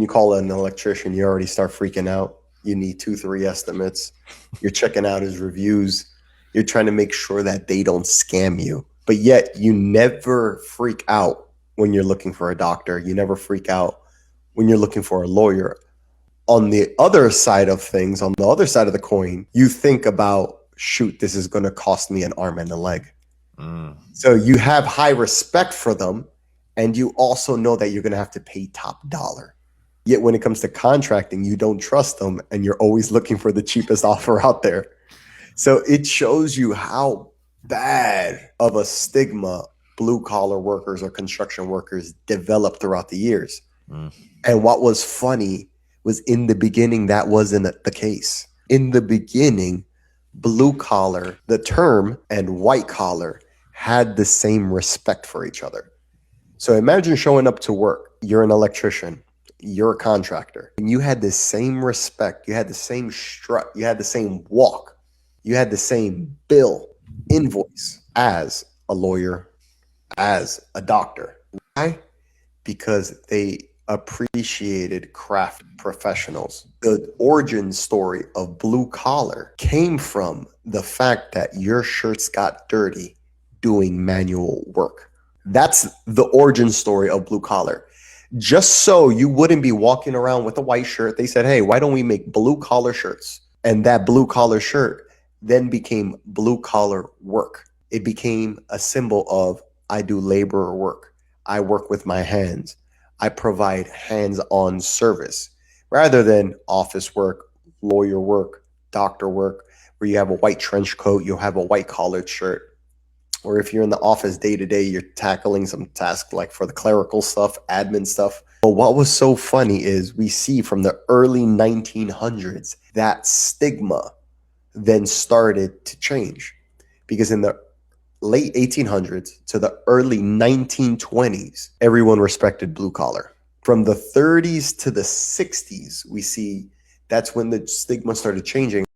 You call an electrician, you already start freaking out. You need 2, 3 estimates. You're checking out his reviews. You're trying to make sure that they don't scam you. But yet you never freak out when you're looking for a doctor. You never freak out when you're looking for a lawyer. On the other side of things, on the other side of the coin, you think about, shoot, this is going to cost me an arm and a leg. So you have high respect for them, and you also know that you're going to have to pay top dollar. Yet when it comes to contracting, you don't trust them, and you're always looking for the cheapest offer out there. So it shows you how bad of a stigma blue collar workers or construction workers developed throughout the years. And what was funny was, in the beginning, that wasn't the case. In the beginning, blue collar, the term, and white collar had the same respect for each other. So imagine showing up to work. You're an electrician. You're a contractor. And you had the same respect. You had the same strut. You had the same walk. You had the same bill, invoice as a lawyer, as a doctor. Why? Because they appreciated craft professionals. The origin story of blue collar came from the fact that your shirts got dirty doing manual work. That's the origin story of blue collar. Just so you wouldn't be walking around with a white shirt, they said, hey, why don't we make blue collar shirts? And that blue collar shirt then became blue collar work. It became a symbol of, I do labor work. I work with my hands. I provide hands-on service rather than office work, lawyer work, doctor work, where you have a white trench coat, you'll have a white collared shirt. Or if you're in the office day to day, you're tackling some task like for the clerical stuff, admin stuff. But what was so funny is we see from the early 1900s, that stigma then started to change, because in the late 1800s to the early 1920s, everyone respected blue collar. From the 30s to the 60s, we see that's when the stigma started changing.